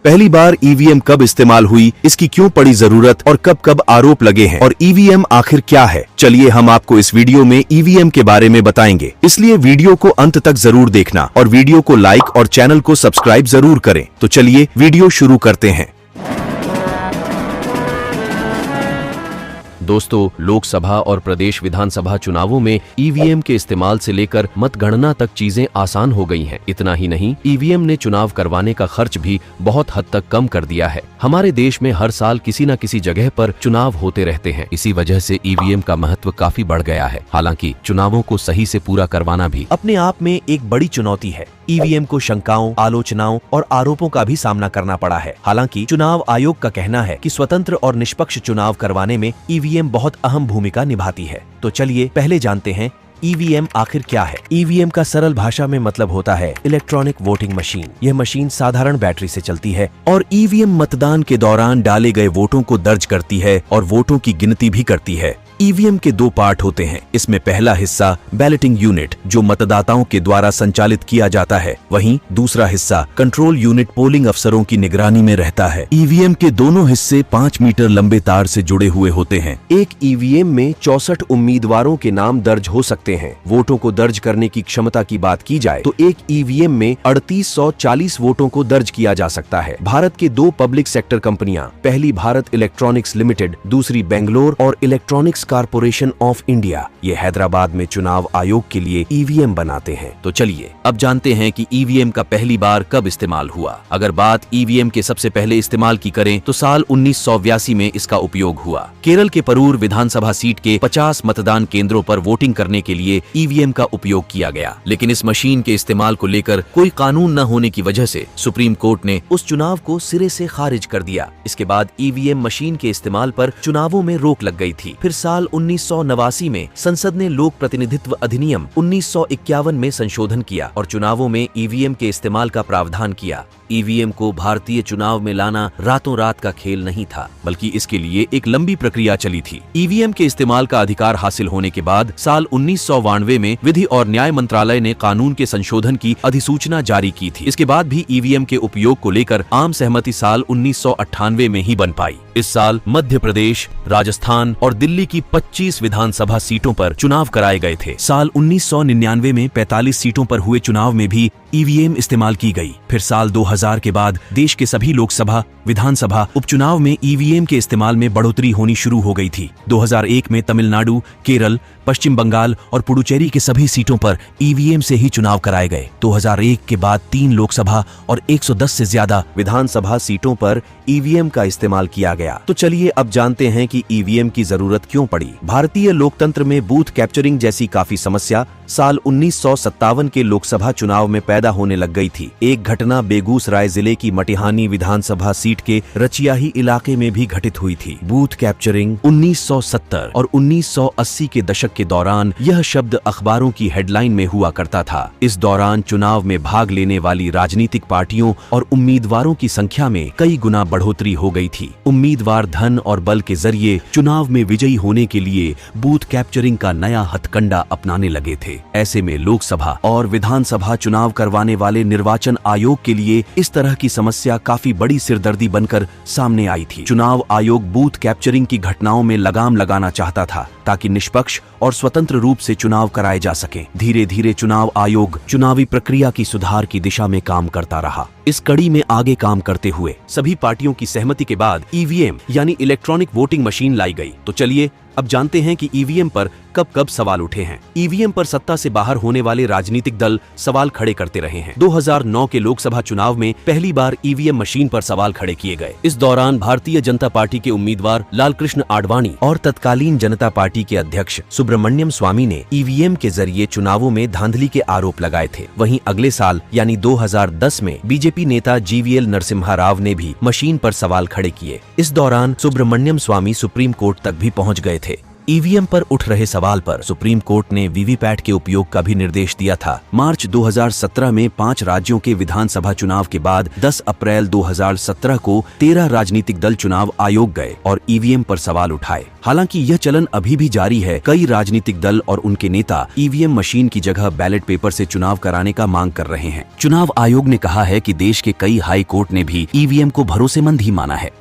पहली बार ईवीएम कब इस्तेमाल हुई, इसकी क्यों पड़ी जरूरत और कब कब आरोप लगे हैं और ईवीएम आखिर क्या है, चलिए हम आपको इस वीडियो में ईवीएम के बारे में बताएंगे। इसलिए वीडियो को अंत तक जरूर देखना और वीडियो को लाइक और चैनल को सब्सक्राइब जरूर करें। तो चलिए वीडियो शुरू करते हैं। दोस्तों, लोकसभा और प्रदेश विधानसभा चुनावों में ईवीएम के इस्तेमाल से लेकर मतगणना तक चीजें आसान हो गई हैं। इतना ही नहीं, ईवीएम ने चुनाव करवाने का खर्च भी बहुत हद तक कम कर दिया है। हमारे देश में हर साल किसी न किसी जगह पर चुनाव होते रहते हैं। इसी वजह से ईवीएम का महत्व काफी बढ़ गया है। हालांकि चुनावों को सही से पूरा करवाना भी अपने आप में एक बड़ी चुनौती है। ईवीएम को शंकाओं, आलोचनाओं और आरोपों का भी सामना करना पड़ा है। हालांकि चुनाव आयोग का कहना है कि स्वतंत्र और निष्पक्ष चुनाव करवाने में ईवीएम बहुत अहम भूमिका निभाती है। तो चलिए पहले जानते हैं ईवीएम आखिर क्या है। ईवीएम का सरल भाषा में मतलब होता है इलेक्ट्रॉनिक वोटिंग मशीन। यह मशीन साधारण बैटरी से चलती है और ईवीएम मतदान के दौरान डाले गए वोटों को दर्ज करती है और वोटों की गिनती भी करती है। ईवीएम के दो पार्ट होते हैं। इसमें पहला हिस्सा बैलेटिंग यूनिट जो मतदाताओं के द्वारा संचालित किया जाता है, वहीं दूसरा हिस्सा कंट्रोल यूनिट पोलिंग अफसरों की निगरानी में रहता है। ईवीएम के दोनों हिस्से 5 मीटर लंबे तार से जुड़े हुए होते हैं। एक ईवीएम में 64 उम्मीदवारों के नाम दर्ज हो सकते हैं। वोटों को दर्ज करने की क्षमता की बात की जाए तो एक ईवीएम में 3840 वोटों को दर्ज किया जा सकता है। भारत के दो पब्लिक सेक्टर कंपनियां, पहली भारत इलेक्ट्रॉनिक्स लिमिटेड, दूसरी बेंगलोर और इलेक्ट्रॉनिक्स कॉर्पोरेशन ऑफ इंडिया, ये हैदराबाद में चुनाव आयोग के लिए ईवीएम बनाते हैं। तो चलिए अब जानते हैं कि ईवीएम का पहली बार कब इस्तेमाल हुआ। अगर बात ईवीएम के सबसे पहले इस्तेमाल की करें तो साल 1982 में इसका उपयोग हुआ। केरल के परूर विधानसभा सीट के 50 मतदान केंद्रों पर वोटिंग करने के लिए ईवीएम का उपयोग किया गया। लेकिन इस मशीन के इस्तेमाल को लेकर कोई कानून न होने की वजह से सुप्रीम कोर्ट ने उस चुनाव को सिरे से खारिज कर दिया। इसके बाद ईवीएम मशीन के इस्तेमाल पर चुनावों में रोक लग गई थी। फिर साल 1989 में संसद ने लोक प्रतिनिधित्व अधिनियम 1951 में संशोधन किया और चुनावों में ईवीएम के इस्तेमाल का प्रावधान किया। ईवीएम को भारतीय चुनाव में लाना रातों रात का खेल नहीं था, बल्कि इसके लिए एक लंबी प्रक्रिया चली थी। ईवीएम के इस्तेमाल का अधिकार हासिल होने के बाद साल 1992 में विधि और न्याय मंत्रालय ने कानून के संशोधन की अधिसूचना जारी की थी। इसके बाद भी ईवीएम के उपयोग को लेकर आम सहमति साल 1998 में ही बन पाई। इस साल मध्य प्रदेश, राजस्थान और दिल्ली की 25 विधानसभा सीटों पर चुनाव कराए गए थे। साल 1999 में 45 सीटों पर हुए चुनाव में भी ईवीएम इस्तेमाल की गई। फिर साल 2000 के बाद देश के सभी लोकसभा, विधानसभा उपचुनाव में ईवीएम के इस्तेमाल में बढ़ोतरी होनी शुरू हो गई थी। 2001 में तमिलनाडु, केरल, पश्चिम बंगाल और पुडुचेरी के सभी सीटों पर ईवीएम से ही चुनाव कराए गए। 2001 के बाद 3 लोकसभा और 110 से ज्यादा विधानसभा सीटों पर ईवीएम का इस्तेमाल किया गया। तो चलिए अब जानते हैं कि ईवीएम की जरूरत क्यों पड़ी। भारतीय लोकतंत्र में बूथ कैप्चरिंग जैसी काफी समस्या साल 1957 के लोकसभा चुनाव में पैदा होने लग गई थी। एक घटना बेगूसराय जिले की मटिहानी विधानसभा सीट के रचियाही इलाके में भी घटित हुई थी। बूथ कैप्चरिंग 1970 और 1980 के दशक के दौरान यह शब्द अखबारों की हेडलाइन में हुआ करता था। इस दौरान चुनाव में भाग लेने वाली राजनीतिक पार्टियों और उम्मीदवारों की संख्या में कई गुना बढ़ोतरी हो गई थी। उम्मीदवार धन और बल के जरिए चुनाव में विजयी होने के लिए बूथ कैप्चरिंग का नया हथकंडा अपनाने लगे थे। ऐसे में लोकसभा और विधानसभा चुनाव करवाने वाले निर्वाचन आयोग के लिए इस तरह की समस्या काफी बड़ी सिरदर्दी बनकर सामने आई थी। चुनाव आयोग बूथ कैप्चरिंग की घटनाओं में लगाम लगाना चाहता था ताकि निष्पक्ष और स्वतंत्र रूप से चुनाव कराए जा सके। धीरे धीरे चुनाव आयोग चुनावी प्रक्रिया की सुधार की दिशा में काम करता रहा। इस कड़ी में आगे काम करते हुए सभी पार्टियों की सहमति के बाद ईवीएम यानी इलेक्ट्रॉनिक वोटिंग मशीन लाई गई। तो चलिए अब जानते हैं कि ईवीएम पर कब कब सवाल उठे हैं। ईवीएम पर सत्ता से बाहर होने वाले राजनीतिक दल सवाल खड़े करते रहे हैं। 2009 के लोकसभा चुनाव में पहली बार ईवीएम मशीन पर सवाल खड़े किए गए। इस दौरान भारतीय जनता पार्टी के उम्मीदवार लालकृष्ण आडवाणी और तत्कालीन जनता पार्टी के अध्यक्ष सुब्रमण्यम स्वामी ने ईवीएम के जरिए चुनावों में धांधली के आरोप लगाए थे। वहीं अगले साल यानी 2010 में बीजेपी नेता जीवीएल नरसिम्हा राव ने भी मशीन पर सवाल खड़े किए। इस दौरान सुब्रमण्यम स्वामी सुप्रीम कोर्ट तक भी पहुंच गए थे। ईवीएम पर उठ रहे सवाल पर सुप्रीम कोर्ट ने वीवीपैट के उपयोग का भी निर्देश दिया था। मार्च 2017 में 5 राज्यों के विधानसभा चुनाव के बाद 10 अप्रैल 2017 को 13 राजनीतिक दल चुनाव आयोग गए और ईवीएम पर सवाल उठाए। हालांकि यह चलन अभी भी जारी है। कई राजनीतिक दल और उनके नेता ईवीएम मशीन की जगह बैलेट पेपर से चुनाव कराने का मांग कर रहे हैं। चुनाव आयोग ने कहा है कि देश के कई हाई कोर्ट ने भी ईवीएम को भरोसेमंद ही माना है।